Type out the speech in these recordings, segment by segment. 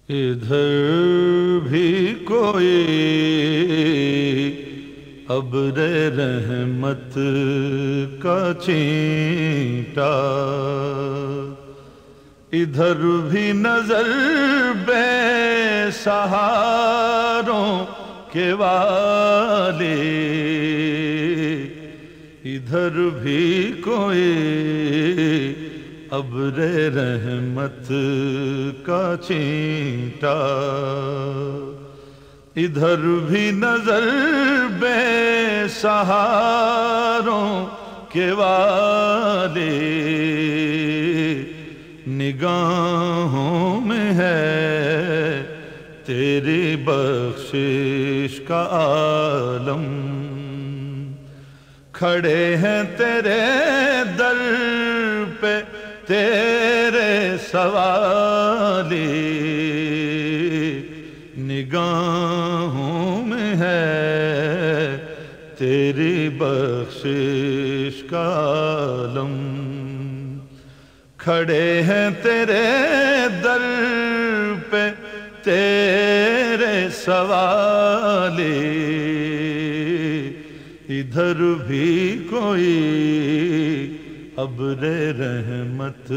इधर भी कोई अब्र रहमत का छींटा, इधर भी नजर बेसहारों के वाले, इधर भी कोई अब्र रहमत का छींटा, इधर भी नजर बेसहारों के वाले, निगाहों में है तेरी बख्शिश का आलम, खड़े हैं तेरे दर पे तेरे सवाले, निगाहों में है तेरी बख्शिश का आलम, खड़े हैं तेरे दर पे तेरे सवाले, इधर भी कोई अब्र रहमत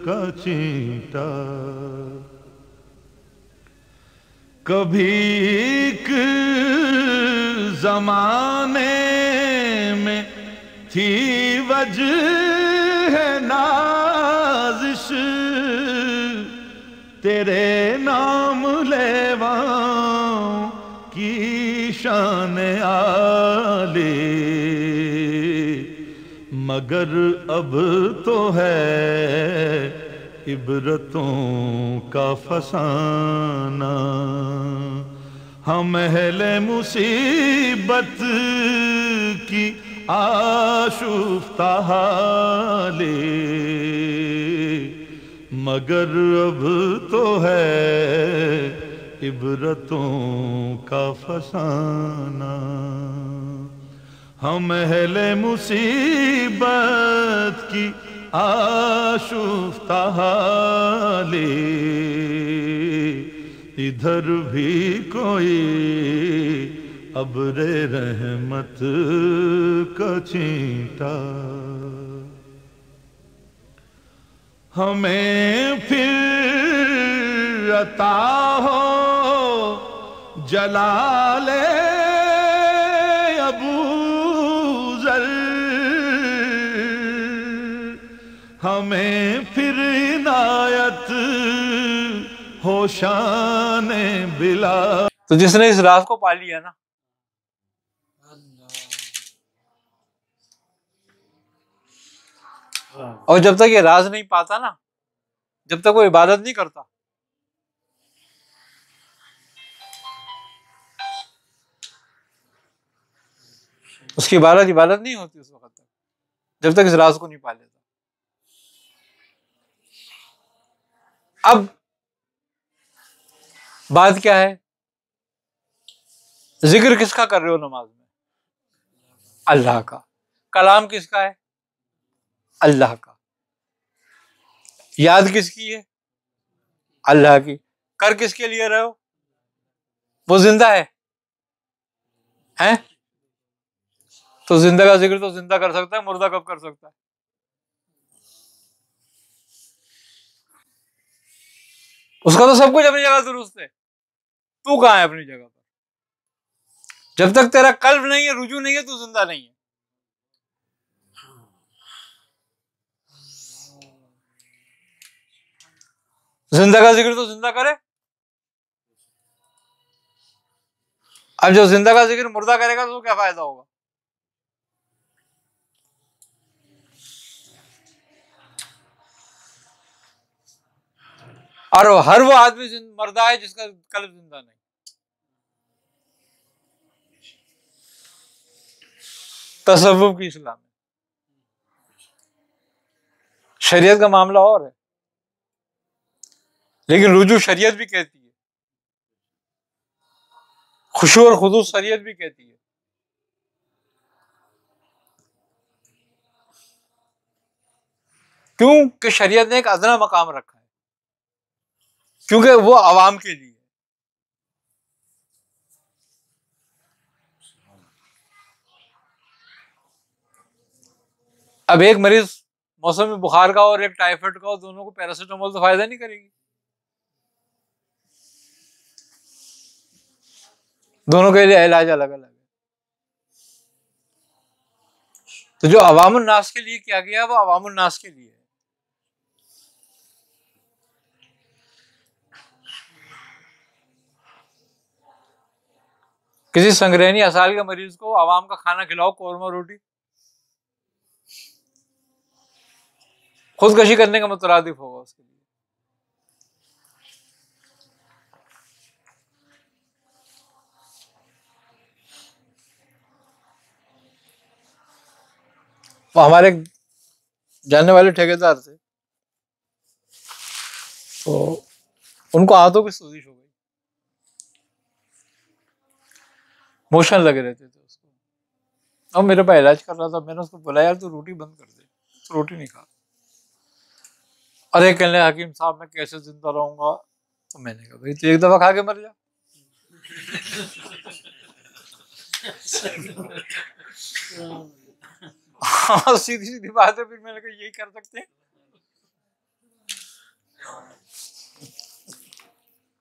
का छींटा। कभी एक जमाने में थी वजह नाज़िश, तेरे नाम लेवाओं की शान आले, मगर अब तो है इबरतों का फसाना, हम अहले मुसीबत की आशुफ्ता हाले, मगर अब तो है इबरतों का फसाना, हम अहले मुसीबत की आशुफ्ता हाले, इधर भी कोई अब्र रहमत का छींटा, हमें फिर अता हो जलाले अबू जर, हमें फिर इनायत हो शान बिला। तो जिसने इस राज को पा लिया ना, और जब तक ये राज नहीं पाता ना, जब तक वो इबादत नहीं करता, उसकी इबादत नहीं होती उस वक्त तक, जब तक इस राज को नहीं पा लेता। अब बात क्या है, जिक्र किसका कर रहे हो नमाज में? अल्लाह का। कलाम किसका है? अल्लाह का। याद किसकी है? अल्लाह की। कर किसके लिए रहे हो? वो जिंदा है, हैं? तो जिंदा का जिक्र तो जिंदा कर सकता है, मुर्दा कब कर सकता है? उसका तो सब कुछ अपनी जगह दुरुस्त है, तू कहां है अपनी जगह पर? जब तक तेरा कल्ब नहीं है, रुजू नहीं है, तू जिंदा नहीं है। जिंदा का जिक्र तो जिंदा करे। अब जो जिंदा का जिक्र मुर्दा करेगा तो क्या फायदा होगा? और हर वो आदमी मर्दा है जिसका कल्ब जिंदा नहीं। तसव्वुफ की इस्लाम में शरीयत का मामला और है, लेकिन रुजू शरीयत भी कहती है, खुशू और खुदू शरीयत भी कहती है। क्यों कि शरीयत ने एक अदना मकाम रखा है क्योंकि वो आवाम के लिए। अब एक मरीज मौसमी बुखार का और एक टाइफाइड का, और दोनों को पैरासीटामोल तो फायदा नहीं करेगी, दोनों के लिए इलाज अलग अलग है। तो जो अवामुन नास के लिए किया गया वो अवामुन नास के लिए है। किसी संग्रहणी असाल के मरीज को अवाम का खाना खिलाओ, कौरमा रोटी, खुदकशी करने का मुतरादिफ होगा उसके लिए। वो हमारे जानने वाले ठेकेदार थे, तो उनको हाथों की सोजिश हो गई, मोशन लगे रहते थे उसको। अब मेरे पास इलाज कर रहा था, मैंने उसको बोला यार तू रोटी बंद कर दे, तो रोटी नहीं खा। अरे कहने हकीम साहब मैं कैसे जिंदा रहूंगा? तो मैंने कहा भाई तू एक दफा खा के मर जा। हाँ सीधी सीधी बात है। फिर मैंने कहा यही कर सकते हैं।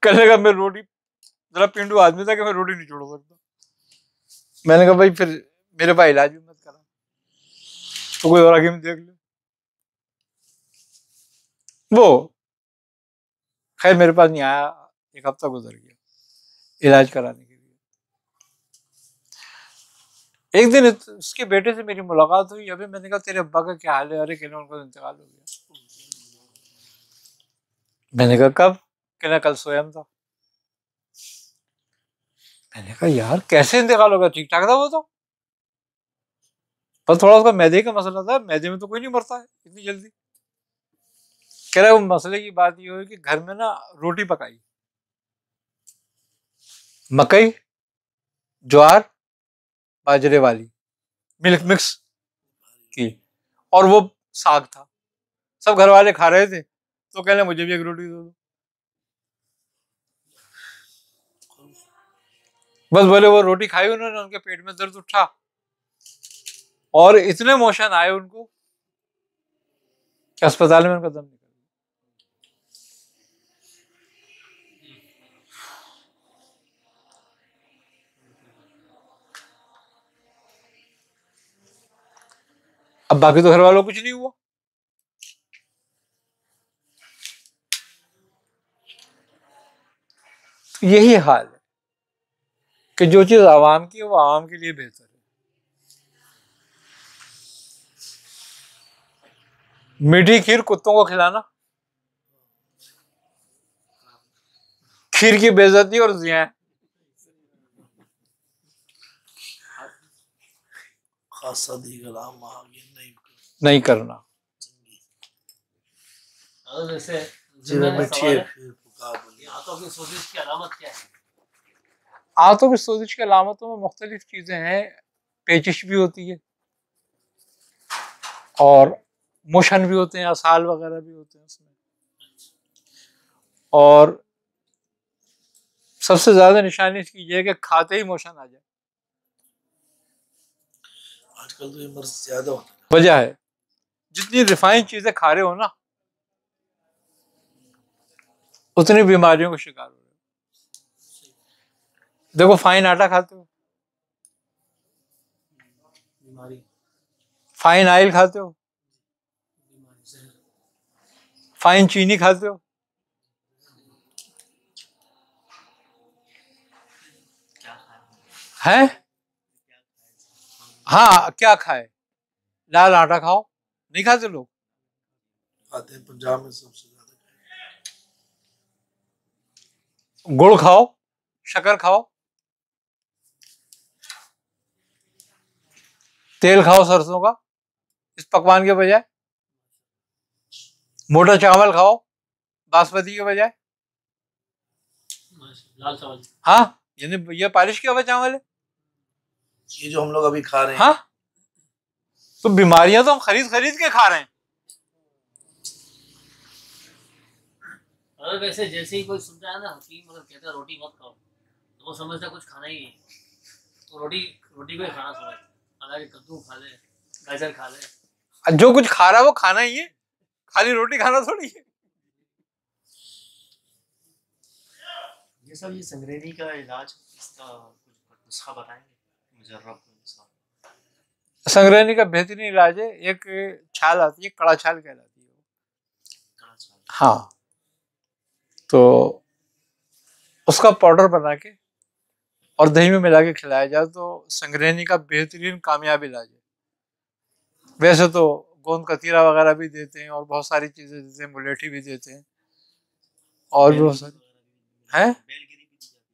कहने का मैं रोटी, जरा पिंडू आदमी था कि मैं रोटी नहीं छोड़ सकता। मैंने कहा भाई फिर मेरे पास इलाज भी मत करा, तो कोई और हकीम देख ले। वो खैर मेरे पास नहीं आया, एक हफ्ता गुजर गया इलाज कराने के लिए। एक दिन उसके बेटे से मेरी मुलाकात हुई। अभी मैंने कहा तेरे अब्बा का क्या हाल है? अरे कहना उनका इंतकाल हो गया। मैंने कहा कब? कहना कल स्वयं था। मैंने कहा यार कैसे इंतकाल होगा? ठीक ठाक था वो तो, बस थोड़ा उसका मैदे का मसला था, मैदे में तो कोई नहीं मरता है इतनी जल्दी। कह रहा है वो मसले की बात ये हुई कि घर में ना रोटी पकाई, मकई ज्वार बाजरे वाली मिल्क मिक्स की, और वो साग था। सब घर वाले खा रहे थे, तो कहने मुझे भी एक रोटी दे दो। बस बोले वो रोटी खाई उन्होंने, उनके पेट में दर्द उठा और इतने मोशन आए उनको कि अस्पताल में उनका दम निकल गया। अब बाकी तो घर वालों को कुछ नहीं हुआ। तो यही हाल है कि जो चीज आवाम की है वो आवाम के लिए बेहतर है। मीठी खीर कुत्तों को खिलाना, खीर की बेइज्जती और जियां नहीं करना। आंतों की सोजिश की अलामतों में मुख्तलिफ चीजें हैं। पेचिश भी होती है और मोशन भी होते हैं, असाल वगैरह भी होते हैं उसमें। और सबसे ज्यादा निशानी इसकी यह है कि खाते ही मोशन आ जाए। आजकल तो ये मर्ज ज्यादा होता है। वजह है जितनी रिफाइंड चीजें खा रहे हो ना उतनी बीमारियों का शिकार हो रहे हो। देखो फाइन आटा खाते हो, फाइन ऑयल खाते हो, फाइन चीनी खाते हो, है? हाँ क्या खाए? लाल आटा खाओ, नहीं खाते लोग? खाते हैं, पंजाब में सबसे ज्यादा। गुड़ खाओ, शक्कर खाओ, तेल खाओ सरसों का इस पकवान के बजाय, मोटा चावल खाओ बासमती के बजाय। लाल चावल, हाँ यानी ये पालिश किया हुआ चावल है ये जो हम लोग अभी खा रहे हैं। हाँ तो बीमारियां तो हम खरीद खरीद के खा रहे हैं। और वैसे जैसे ही कोई सुनता है ना हकीम अगर कहता है रोटी मत खाओ तो वो समझता है कुछ खाना ही है, तो रोटी रोटी को ही खाना समझता है। हालांकि कद्दू खा ले, गाजर खा ले, जो कुछ खा रहा है वो खाना ही है, खाली रोटी खाना थोड़ी है। ये सब ये संग्रहणी का इलाज, इसका कुछ नुस्खा बताएंगे? मुजर्रब नुस्खा। संग्रहणी का बेहतरीन इलाज है, एक छाल आती है, कड़ा छाल कहलाती है। कड़ा छाल। हाँ, तो उसका पाउडर बना के और दही में मिला के खिलाया जाए तो संग्रहणी का बेहतरीन कामयाब इलाज है। वैसे तो गोंद कतीरा वगैरह भी देते हैं और बहुत सारी चीजें देते हैं, मुलेठी भी देते हैं और भी बहुत सारी हैं,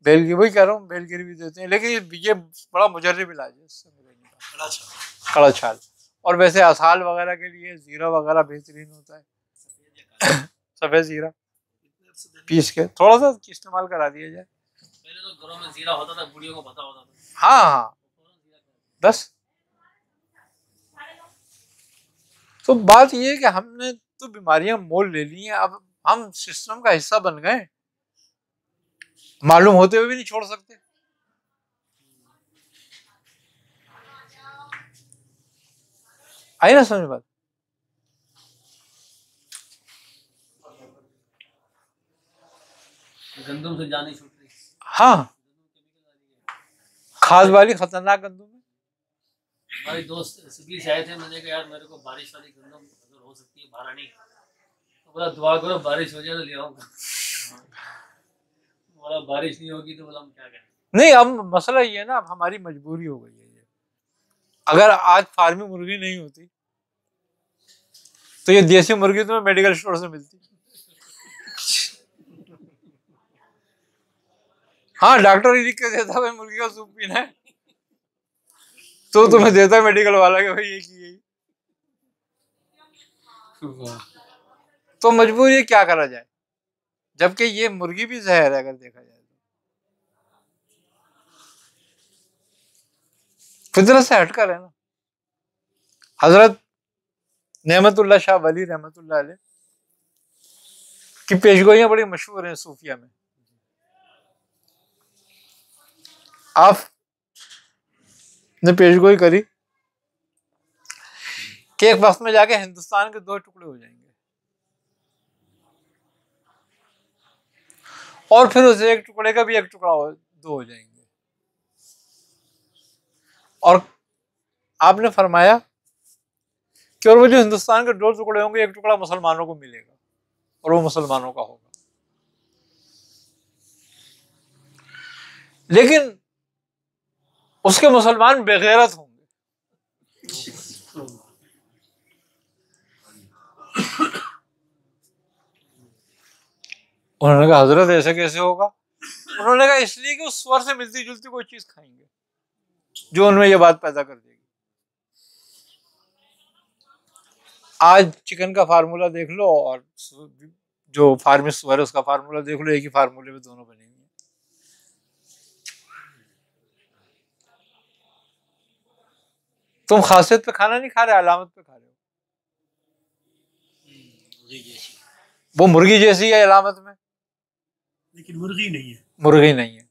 बेलगिरी, वही कह रहा हूँ, बेलगिरी भी देते हैं, लेकिन ये बड़ा मुजर्रब इलाज है संग्रहणी का, कड़ा छाल। और वैसे असाल वगैरह के लिए जीरा वगैरह बेहतरीन होता है। सफेद जीरा पीस के थोड़ा सा इस्तेमाल करा दिया जाए। पहले तो घरों में जीरा होता था, बुढ़ियों को पता होता था। हाँ हाँ, बस। तो बात ये है कि हमने तो बीमारियां मोल ले ली हैं, अब हम सिस्टम का हिस्सा बन गए, मालूम होते हुए भी नहीं छोड़ सकते। आई ना समझ बात? गंदम से जान नहीं छूट रही। हाँ, खाद वाली खतरनाक गंदम है। हमारे दोस्त सिद्धि से आए थे, मैंने कहा यार मेरे को बारिश वाली गंदम अगर हो सकती है बाहर नहीं, तो बोला दुआ करो बारिश हो जाए तो ले आऊंगा। बोला बारिश नहीं होगी तो बोला हम क्या करें। नहीं, अब मसला ये है ना, अब हमारी मजबूरी हो गई है ये। अगर आज फार्मी मुर्गी नहीं होती तो ये देसी मुर्गी तुम्हें मेडिकल स्टोर से मिलती। हाँ, डॉक्टर ही लिख के देता भाई मुर्गी का सूप पीना है, तो तुम्हें देता है मेडिकल वाला कि भाई ये की यही। तो मजबूरी है, क्या करा जाए, जबकि ये मुर्गी भी जहर है अगर देखा जाए तो। फितरत से हटकर है ना। हजरत नेमतुल्लाह शाह वली रहमतुल्लाह अलैह की पेशगोइयां बड़ी मशहूर हैं सूफिया में। आप ने पेशगोई करी कि एक वक्त में जाके हिंदुस्तान के 2 टुकड़े हो जाएंगे और फिर उस एक टुकड़े का भी एक टुकड़ा 2 हो जाएंगे। और आपने फरमाया कि और वो जो हिंदुस्तान के 2 टुकड़े होंगे, एक टुकड़ा मुसलमानों को मिलेगा और वो मुसलमानों का होगा। लेकिन उसके मुसलमान बेगैरत होंगे। उन्होंने कहा हजरत ऐसे कैसे होगा? उन्होंने कहा इसलिए कि उस स्वर से मिलती जुलती कोई चीज खाएंगे जो उनमें ये बात पैदा कर देगी। आज चिकन का फार्मूला देख लो और जो फार्मी सुअर है उसका फार्मूला देख लो, एक ही फार्मूले में दोनों बने हुए। तुम खासियत पे खाना नहीं खा रहे, अलामत पे खा रहे हो। वो मुर्गी जैसी है अलामत में, लेकिन मुर्गी नहीं है। मुर्गी नहीं है।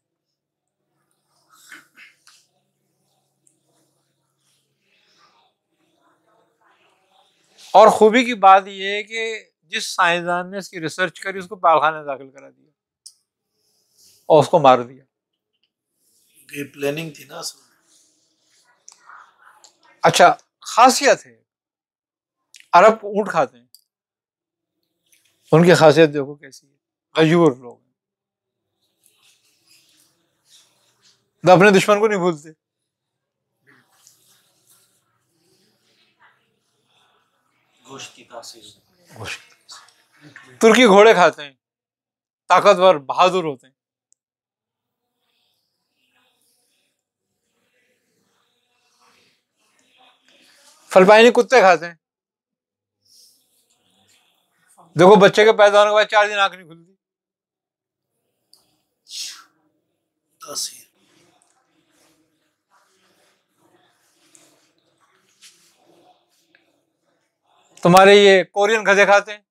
और खूबी की बात यह है कि जिस साइंसदान ने इसकी रिसर्च करी उसको पालखाने दाखिल करा दिया और उसको मार दिया। ये प्लानिंग थी ना सब। अच्छा, खासियत है, अरब ऊंट खाते हैं, उनकी खासियत देखो कैसी है, गजूर लोग तो अपने दुश्मन को नहीं भूलते। गोश्त की तासीर। तुर्की घोड़े खाते हैं, ताकतवर बहादुर होते हैं। फिलिपाइनी कुत्ते खाते हैं, देखो बच्चे के पैदा होने के बाद 4 दिन आंख नहीं खुलती। तासीर। तुम्हारे ये कोरियन गधे खाते हैं,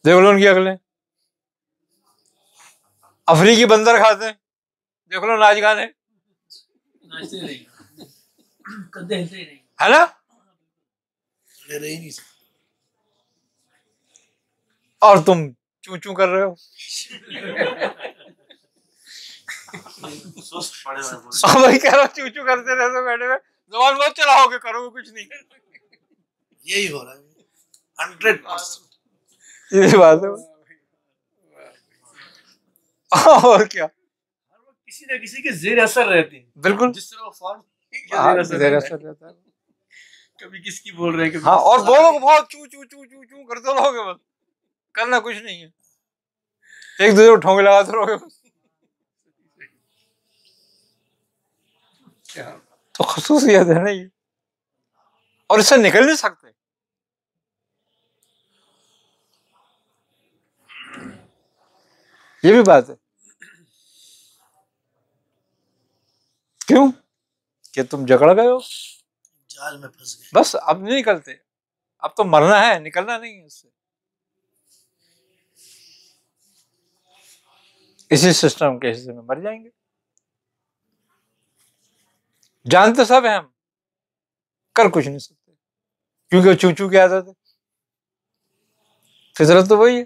देख लो उनकी अकलें। अफ्रीकी बंदर खाते हैं, देख लो नाच गाने, नाचते नहीं, कदे हिलते ही नहीं। है ना। ले रहे ही नहीं सकते। और तुम चू चू कर रहे हो। सुस्त पड़े हुए हैं। हाँ भाई कह रहा हूँ, चू चू करते रहते बैठे हुए, जबान बहुत चलाओगे, करोगे कुछ नहीं। यही हो रहा है 100%। ये बात है। और क्या, किसी न किसी के जेर असर रहती है। बिल्कुल। जिस तरह वो फॉर्म जेर असर रहता है। कभी किसकी बोल रहे हैं, कभी हाँ, और किसकी। बोलो बहुत चू चू चू चू चू करते रहोगे, बस करना कुछ नहीं है, एक दूसरे को ठोंगे लगाते रहोगे बस। तो खसूसियत है ना ये, और इससे निकल नहीं सकते। ये भी बात है। क्यों? कि तुम जकड़ गए हो, जाल में फंस गए। बस अब नहीं निकलते, अब तो मरना है, निकलना नहीं है इससे। इसी सिस्टम के हिस्से में मर जाएंगे। जानते सब है हम, कर कुछ नहीं सकते, क्योंकि चू चू की आदत है, फितरत तो वही है।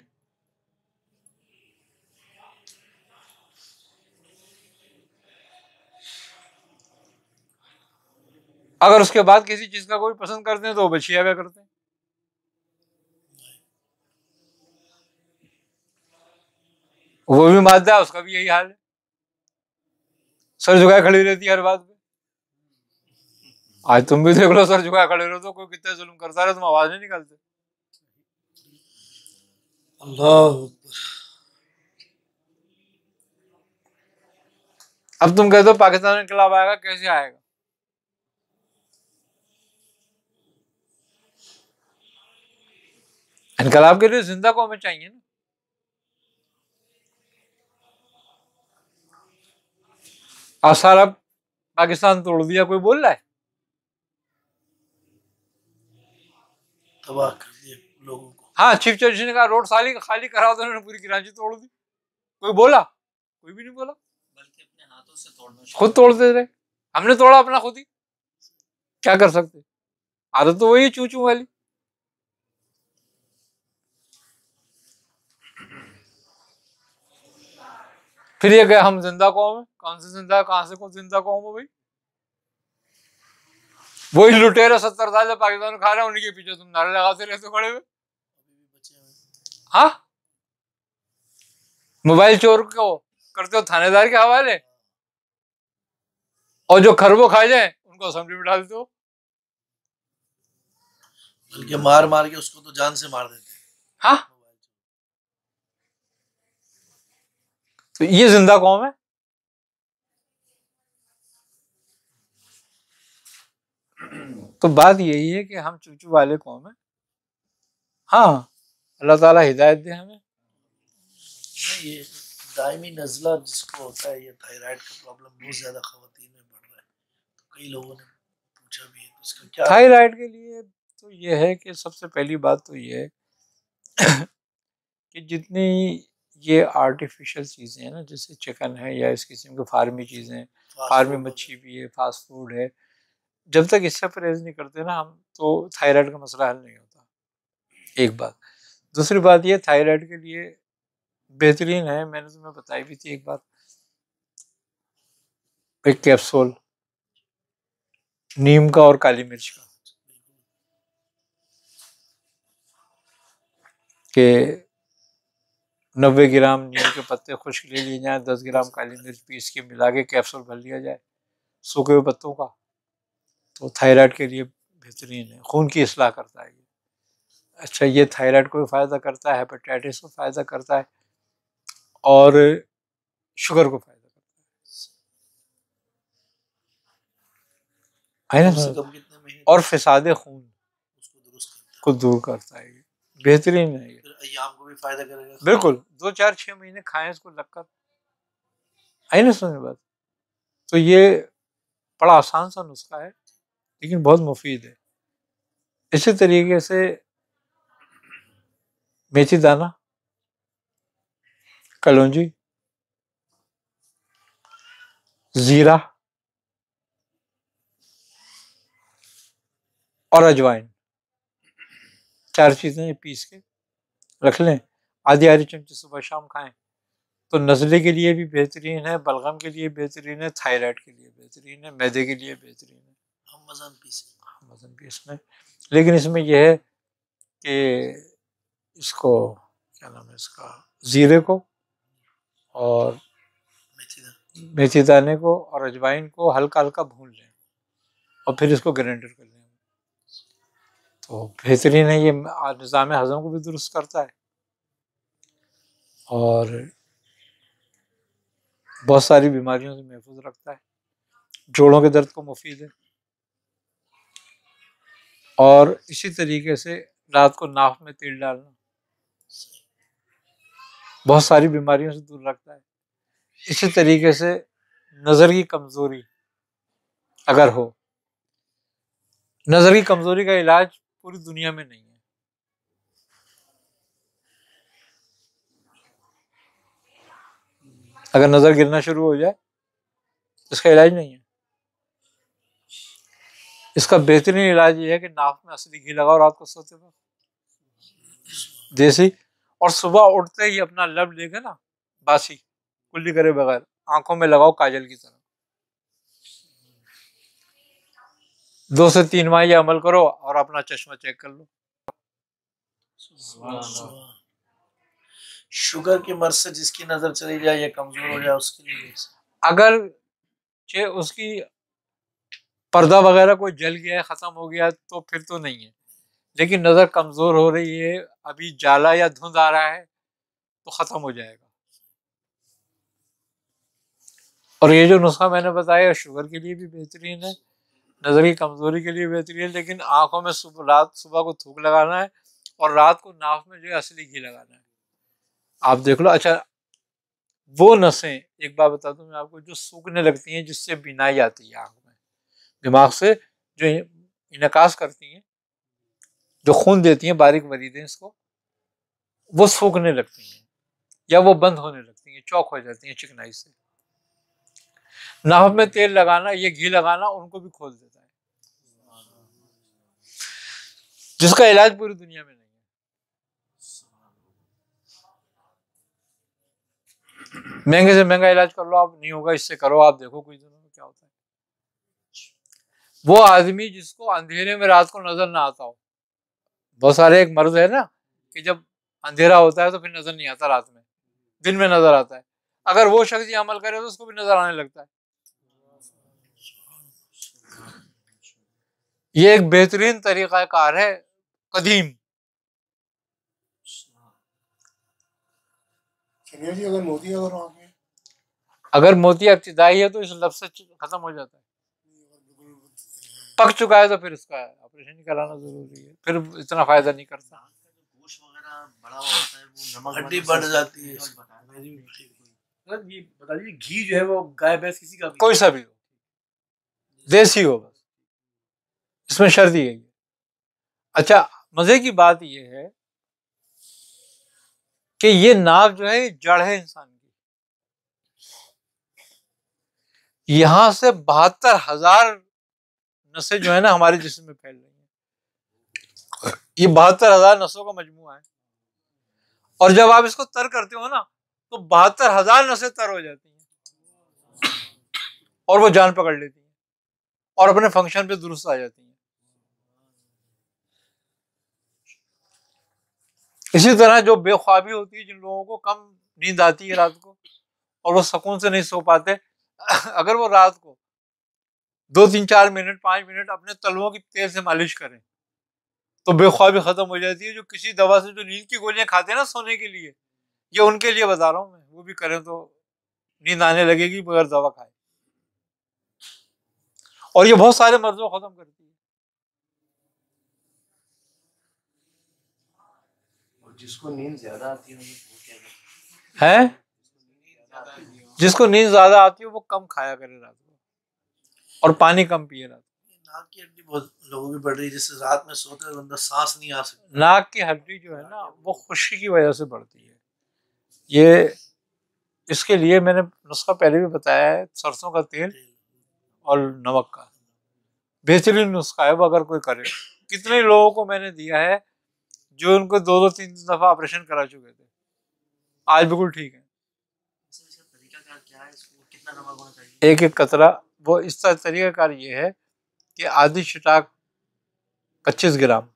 अगर उसके बाद किसी चीज का कोई पसंद करते हैं तो वो बचिया क्या करते हैं। वो भी मादा है, उसका भी यही हाल है, सर झुकाए खड़ी रहती है हर बात पे। आज तुम भी देख लो, सर झुकाए खड़े रहो तो कोई कितना जुल्म करता रहे, तुम आवाज नहीं निकालते। अल्लाह अब तुम कहते हो पाकिस्तान में इनकलाब आएगा, कैसे आएगा? इनकलाब के लिए जिंदा कौमें चाहिए ना। आज सारा पाकिस्तान तोड़ दिया, कोई बोल रहा है? तबाह कर दिए लोगों को। हाँ, चीफ जस्टिस ने कहा रोड खाली कराओ, तो उन्होंने पूरी कराची तोड़ दी। कोई बोला? कोई भी नहीं बोला, बल्कि अपने हाथों से तोड़ना शुरू। खुद तोड़ते रहे। हमने तोड़ा अपना खुद ही, क्या कर सकते, आदत तो वही है चू चू वाली। फिर ये क्या हम जिंदा कौम है? कौन से जिंदा है, कहां से कौन जिंदा कौम है भाई? वही लुटेरे 70 साल से पाकिस्तान खा रहे हैं, उन्हीं के पीछे तुम नारे लगाते रहते खड़े हुए। हाँ, मोबाइल चोर को करते हो थानेदार के हवाले, और जो खरबों खा जाए उनको असेंबली में डालते हो। बल्कि मार मार के उसको तो जान से मार देते। हाँ, तो ये जिंदा कौम है। तो बात यही है कि हम चूचू वाले कौम है। हाँ, अल्लाह ताला हिदायत दे हमें। ये दायमी नज़ला जिसको होता है, ये थायराइड का प्रॉब्लम बहुत ज्यादा खवातीन में बढ़ रहा है, तो कई लोगों ने पूछा भी है तो इसका क्या। थायराइड के लिए तो ये है कि सबसे पहली बात तो ये है कि जितनी ये आर्टिफिशियल चीजें हैं ना, जैसे चिकन है या इस किस्म की फार्मी चीजें, फार्मी मच्छी भी है, फास्ट फूड है, जब तक इससे परहेज नहीं करते ना हम, तो थायराइड का मसला हल नहीं होता। एक बात। दूसरी बात ये, थायराइड के लिए बेहतरीन है, मैंने तुम्हें बताई भी थी एक बार, एक कैप्सूल नीम का और काली मिर्च का, के 90 ग्राम नीम के पत्ते खुश्क ले लिए जाए, 10 ग्राम काली मिर्च पीस के मिला के कैप्सूल भर लिया जाए सूखे हुए पत्तों का, तो थायराइड के लिए बेहतरीन है, खून की इस्लाह करता है ये। अच्छा, ये थायराइड को भी फायदा करता है, हेपेटाइटिस को फायदा करता है, और शुगर को फायदा करता है ना, और फिसादे खून उसको दुरुस्त करता को दूर करता है। बेहतरीन है ये, है, फिर अय्याम को भी फायदा करेगा। बिल्कुल। 2-4-6 महीने खाएं इसको लगकर, आई ना सुनने बात। तो ये बड़ा आसान सा नुस्खा है, लेकिन बहुत मुफीद है। इसी तरीके से मेथी दाना कलौंजी, जीरा और अजवाइन, 4 चीजें पीस के रख लें। आधी आधी चमची सुबह शाम खाएं तो नज़ले के लिए भी बेहतरीन है, बलगम के लिए बेहतरीन है, थायराइड के लिए बेहतरीन है, मैदे के लिए बेहतरीन है। हम वजन पीसना है। लेकिन इसमें यह है कि इसको क्या नाम है इसका, जीरे को और मेथी दाने को और अजवाइन को हल्का हल्का भून लें और फिर इसको ग्राइंडर कर लें, तो बेहतरीन है। ये निज़ाम हज़म को भी दुरुस्त करता है और बहुत सारी बीमारियों से महफूज रखता है, जोड़ों के दर्द को मुफीद है। और इसी तरीके से रात को नाक में तेल डालना बहुत सारी बीमारियों से दूर रखता है। इसी तरीके से नज़र की कमज़ोरी अगर हो, नज़र की कमज़ोरी का इलाज पूरी दुनिया में नहीं है। अगर नज़र गिरना शुरू हो जाए इसका इलाज नहीं है। इसका बेहतरीन इलाज ये है कि नाक में असली घी लगाओ रात को सोते वक्त, देसी, और सुबह उठते ही अपना लब लेके ना बासी कुल्ली करे बगैर आंखों में लगाओ काजल की तरह। 2 से 3 माह ये अमल करो और अपना चश्मा चेक कर लो। शुगर की मर्ज से जिसकी नजर चली जाए या कमजोर हो जाए उसके लिए, अगर उसकी पर्दा वगैरह कोई जल गया है, खत्म हो गया, तो फिर तो नहीं है। लेकिन नजर कमजोर हो रही है, अभी जाला या धुंध आ रहा है, तो खत्म हो जाएगा। और ये जो नुस्खा मैंने बताया शुगर के लिए भी बेहतरीन है, नजर की कमजोरी के लिए बेहतरीन है। लेकिन आंखों में सुबह को थूक लगाना है और रात को नाक में जो है असली घी लगाना है। आप देख लो। अच्छा, वो नसें एक बार बता दूं मैं आपको, जो सूखने लगती हैं, जिससे बीनाई आती है आंख में, दिमाग से जो इनकास करती हैं, जो खून देती हैं, बारीक वरीदें इसको, वो सूखने लगती हैं या वो बंद होने लगती हैं, चौक हो जाती हैं चिकनाई से। नाक में तेल लगाना, ये घी लगाना उनको भी खोल देता है, जिसका इलाज पूरी दुनिया में नहीं है। महंगे से महंगा इलाज कर लो आप, नहीं होगा, इससे करो आप, देखो कुछ दिनों में क्या होता है। वो आदमी जिसको अंधेरे में रात को नजर ना आता हो, बहुत सारे एक मर्ज है ना कि जब अंधेरा होता है तो फिर नजर नहीं आता, रात में, दिन में नजर आता है। अगर वो शख्स ये अमल करे तो उसको भी नजर आने लगता है। ये एक बेहतरीन तरीका कार है, कदीम। अगर मोती इब्तिदाई है तो इस लफ्ज से खत्म हो जाता है, पक चुका है तो फिर इसका ऑपरेशन कराना जरूरी है, फिर इतना फायदा नहीं करता। गोश्त वगैरह बड़ा होता है, वो नमक हड्डी बढ़ जाती है। ये बता दीजिए, घी जो है वो गाय भैंस किसी का भी, कोई सा भी हो, देसी हो बस, इसमें शर्त ही है। अच्छा, मजे की बात यह है कि ये नाक जो है जड़ है इंसान की, यहां से 72,000 नसें जो है ना हमारे जिस्म में फैल रही हैं। ये 72,000 नसों का मजमुआ है, और जब आप इसको तर करते हो ना तो 72,000 नसें तर हो जाती हैं और वो जान पकड़ लेती हैं और अपने फंक्शन पे दुरुस्त आ जाती हैं। इसी तरह जो बेख्वाबी होती है, जिन लोगों को कम नींद आती है रात को और वो सुकून से नहीं सो पाते, अगर वो रात को 2-3-4 मिनट 5 मिनट अपने तलवों की तेल से मालिश करें तो बेख्वाबी खत्म हो जाती है। जो किसी दवा से जो नींद की गोलियां खाते हैं ना सोने के लिए, ये उनके लिए बता रहा हूं मैं, वो भी करें तो नींद आने लगेगी बगैर दवा खाए, और ये बहुत सारे मर्जों को खत्म करती है। जिसको नींद ज्यादा आती है वो क्या है, जिसको नींद ज्यादा आती है वो कम खाया करे रात को और पानी कम पिए रात को। नाक की हड्डी बहुत लोगों की बढ़ रही है, जिससे रात में सोते हैं बंदा सांस नहीं आ सकता। नाक की हड्डी जो है ना वो खुशी की वजह से बढ़ती है। ये इसके लिए मैंने नुस्खा पहले भी बताया है, सरसों का तेल और नमक का बेहतरीन नुस्खा है वो, अगर कोई करे। कितने लोगों को मैंने दिया है जो उनको 2-2, 3 दफा ऑपरेशन करा चुके थे, आज बिल्कुल ठीक है। इसका तरीका क्या है, इसको कितना नमक होना चाहिए? एक एक कतरा। वो इसका तरीकाकार ये है कि आधी छटाक 25 ग्राम,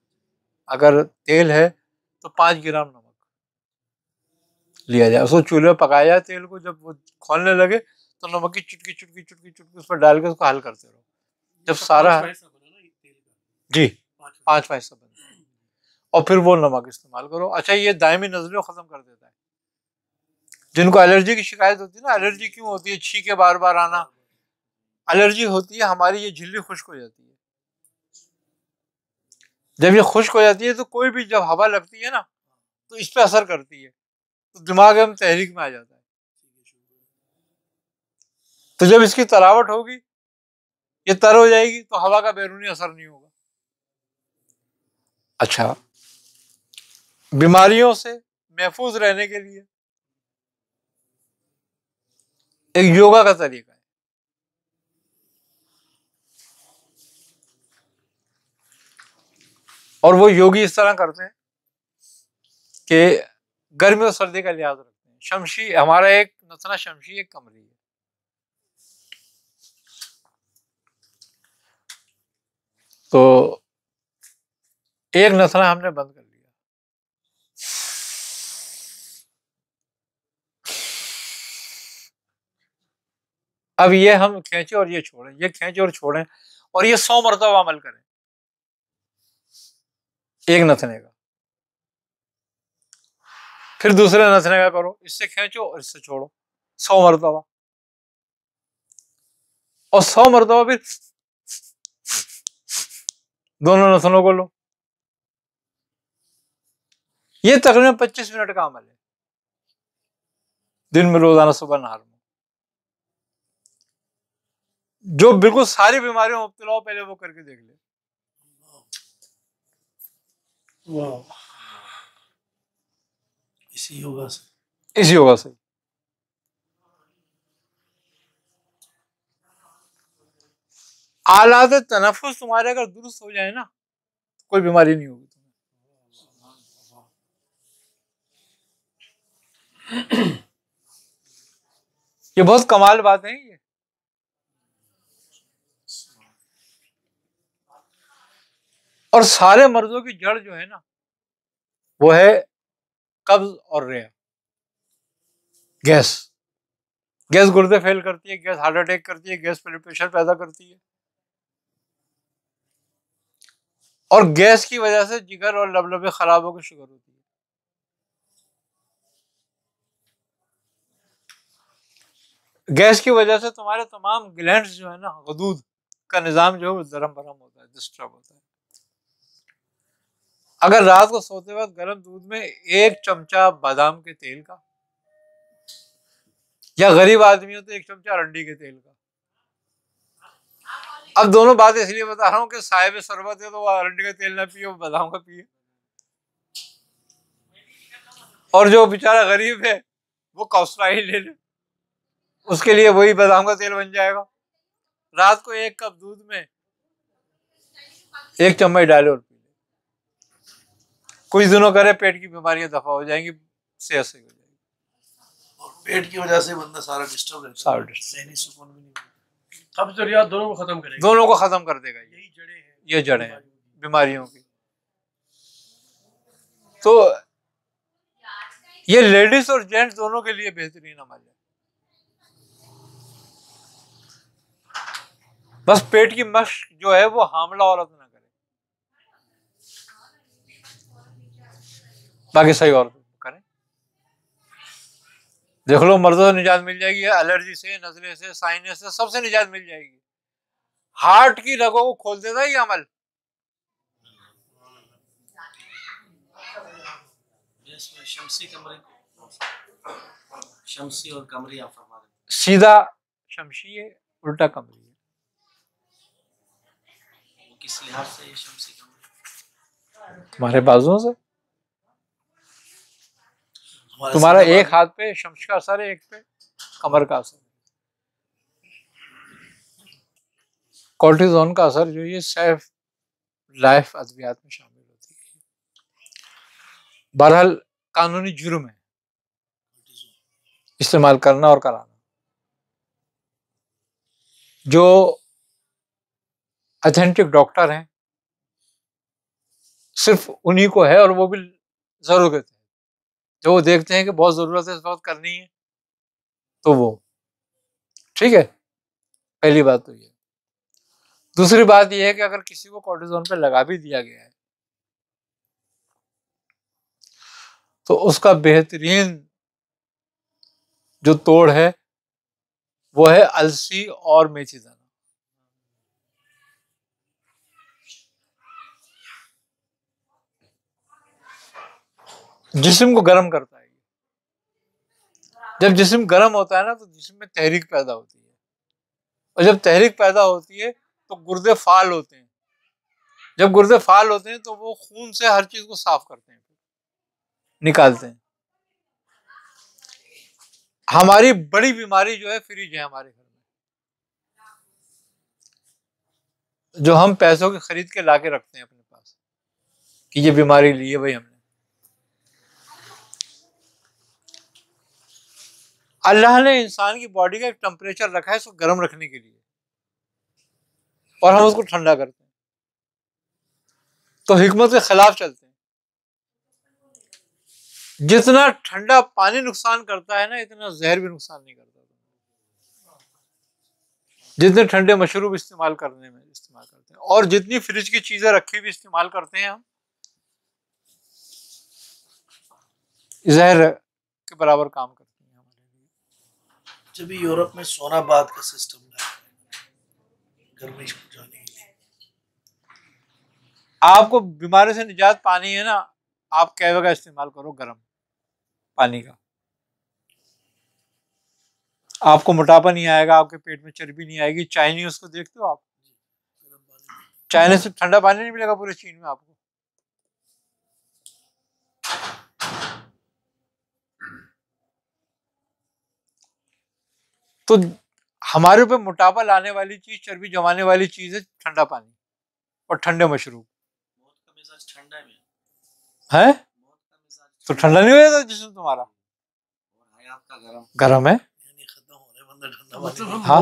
अगर तेल है तो 5 ग्राम नमक लिया जाए, उसको चूल्हे पर पकाया जाए तेल को, जब वो खोलने लगे तो नमक की चुटकी चुटकी चुटकी चुटकी उस पर डाल के उसको हल करते रहो। जब सारा जी 5 पैसा बनता है, और फिर वो नमक इस्तेमाल करो। अच्छा, ये दायमी नज़ले खत्म कर देता है। जिनको एलर्जी की शिकायत होती है ना, एलर्जी क्यों होती है, छींके बार बार आना, एलर्जी होती है हमारी ये झिल्ली खुश्क हो जाती है। जब ये खुश्क हो जाती है तो कोई भी जब हवा लगती है ना तो इस पे असर करती है, तो दिमाग हम तहरीक में आ जाता है। तो जब इसकी तरावट होगी, ये तर हो जाएगी, तो हवा का बैरूनी असर नहीं होगा। अच्छा, बीमारियों से महफूज रहने के लिए एक योगा का तरीका है। और वो योगी इस तरह करते हैं कि गर्मी और सर्दी का लिहाज रखते हैं। शमशी हमारा एक नथना, शमशी एक कमरी है। तो एक नथना हमने बंद कर लिया, अब ये हम खींचे और ये छोड़ें, ये खींचे और छोड़ें, और ये 100 मरतबा अमल करें एक नथने का। फिर दूसरे नथने का करो, इससे खींचो और इससे छोड़ो 100 मरतबा, और 100 मरतबा फिर दोनों नथनों को लो। ये तकरीबन 25 मिनट का अमल है दिन में, रोजाना सुबह नहर में। जो बिल्कुल सारी बीमारियों में मुब्तला हो, पहले वो करके देख ले। वाह, इसी योगा से, इस योगा से। आलात तनफ्फुस तुम्हारे अगर दुरुस्त हो जाए ना, तो कोई बीमारी नहीं होगी तुम्हें। ये बहुत कमाल बात है ये। और सारे मर्जों की जड़ जो है ना, वो है कब्ज और रिया। गैस, गैस गुर्दे फेल करती है, गैस हार्ट अटैक करती है, गैस ब्लड प्रेशर पैदा करती है, और गैस की वजह से जिगर और लबलबे खराब होकर शुगर होती है। गैस की वजह से तुम्हारे तमाम ग्लैंड्स जो है ना, गदूद का निजाम जो है वो दरम बरम होता है, डिस्टर्ब होता है। अगर रात को सोते वक्त गर्म दूध में 1 चमचा बादाम के तेल का, या गरीब आदमी हो तो 1 चमचा अरंडी के तेल का। अब दोनों बातें इसलिए बता रहा हूँ कि साहिब शरबत है तो वो अरंडी का तेल ना पिए, वो बादाम का पिए, और जो बेचारा गरीब है वो कौसरा ही ले ले, उसके लिए वही बादाम का तेल बन जाएगा। रात को 1 कप दूध में 1 चम्मच डाले और पी ले, कुछ दिनों करे पेट की बीमारियां दफा हो जाएंगी, सेहत सही हो जाएगी। और पेट की वजह से बंदा सारा डिस्टर्ब रहता है, सारा डिस्टर्ब, सहनी सुकून भी नहीं मिलता। कब्ज और रियात दोनों को खत्म करेगा, दोनों को खत्म कर देगा। यही जड़ें हैं, ये जड़ें हैं बीमारियों की। तो ये लेडीज और जेंट्स दोनों के लिए बेहतरीन अमल है। बस पेट की मश्क जो है वो हामला औरत ना करे, बाकी सही औरत करें। देख लो, मर्दों से निजात मिल जाएगी, एलर्जी से, नजले से, साइनस से, सबसे निजात मिल जाएगी। हार्ट की रगों को खोल देता है ये अमल। शमसी और कमरी आप फरमा रहे, सीधा शमशी है, उल्टा कमरी है। वो किस लिहाज से ये शमसी कमरी? तुम्हारे बाजुओं से, तुम्हारा एक हाथ पे शम्स का असर है, एक पे कमर का असर। कॉर्टिजोन का असर जो ये सेल्फ लाइफ अद्वियात में शामिल होती है। बहरहाल कानूनी जुर्म है इस्तेमाल करना और कराना। जो ऑथेंटिक डॉक्टर हैं सिर्फ उन्हीं को है, और वो भी जरूरत है। जो वो देखते हैं कि बहुत जरूरत है इस वक्त करनी है तो वो ठीक है। पहली बात तो ये। दूसरी बात ये है कि अगर किसी को कॉर्टिजोन पे लगा भी दिया गया है तो उसका बेहतरीन जो तोड़ है वो है अलसी और मेथी दाना। जिस्म को गर्म करता है। जब जिस्म गर्म होता है ना तो जिस्म में तहरीक पैदा होती है, और जब तहरीक पैदा होती है तो गुर्दे फाल होते हैं। जब गुर्दे फाल होते हैं तो वो खून से हर चीज को साफ करते हैं, निकालते हैं। हमारी बड़ी बीमारी जो है फ्रिज है हमारे घर में, जो हम पैसों की खरीद के लाके रखते हैं अपने पास कि ये बीमारी ली है भाई हमने। अल्लाह ने इंसान की बॉडी का एक टेम्परेचर रखा है इसको गर्म रखने के लिए, और हम उसको ठंडा करते हैं, तो हिकमत के खिलाफ चलते हैं। जितना ठंडा पानी नुकसान करता है ना, इतना जहर भी नुकसान नहीं करता। जितने ठंडे मशरूब इस्तेमाल करते हैं, और जितनी फ्रिज की चीजें रखी हुई इस्तेमाल करते हैं हम, जहर के बराबर काम करते हैं हमारे लिए। जब भी यूरोप में सोनाबाद का सिस्टम है गर्मी को जाने के लिए, आपको बीमारी से निजात पानी है ना, आप कहवे का इस्तेमाल करो गर्म पानी का। आपको मोटापा नहीं आएगा, आपके पेट में चर्बी नहीं आएगी। चाइनीज को देखते हो आप, चाइना से ठंडा पानी नहीं मिलेगा पूरे चीन में आपको। तो हमारे ऊपर मोटापा लाने वाली चीज, चर्बी जमाने वाली चीज है ठंडा पानी और ठंडे मशरूब। ठंडा में है तो ठंडा नहीं हो जाता जिसमें तुम्हारा गर्म है। हाँ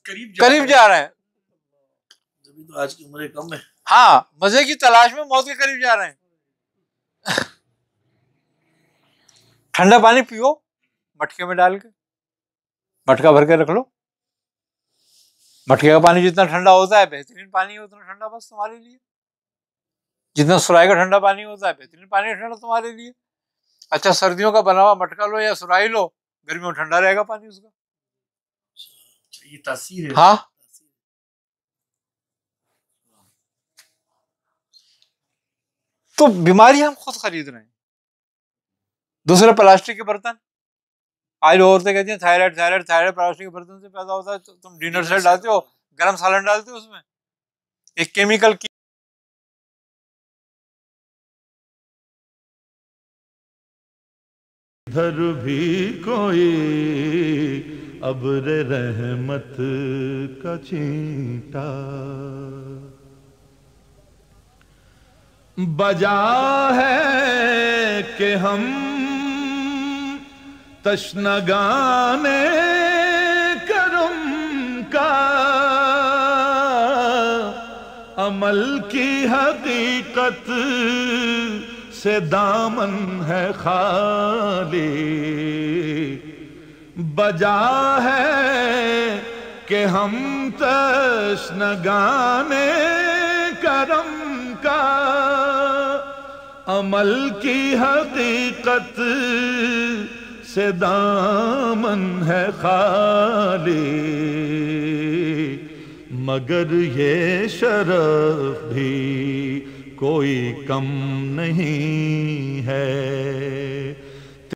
करीब जा रहे हैं, जब तो आज की उम्र कम है। हाँ मजे की तलाश में मौत के करीब जा रहे हैं। ठंडा पानी पियो मटके में डाल के, मटका भर के रख लो। मटके का पानी जितना ठंडा होता है बेहतरीन पानी है, उतना ठंडा बस तुम्हारे लिए। जितना सुराही का ठंडा पानी होता है बेहतरीन पानी ठंडा तुम्हारे लिए। अच्छा सर्दियों का बना हुआ मटका लो या सुराही लो, गर्मियों में ठंडा रहेगा पानी उसका। ये तासीर है। हाँ तो बीमारी हम खुद खरीद रहे हैं। दूसरे प्लास्टिक के बर्तन, आज औरतें कहती हैं थायराइड थायराइड थायराइड प्लास्टिक के बर्तन से पैदा होता है। तो तुम डिनर सेट डालते हो, गरम सालन डालते हो, उसमें एक केमिकल की इधर भी कोई अब्र रहमत का छींटा बजा है कि हम तश्नगाने करम का अमल की हकीकत से दामन है खाली। बजा है कि हम तश्नगाने करम का अमल की हकीकत से दामन है खाली। मगर ये शरफ भी कोई कम नहीं है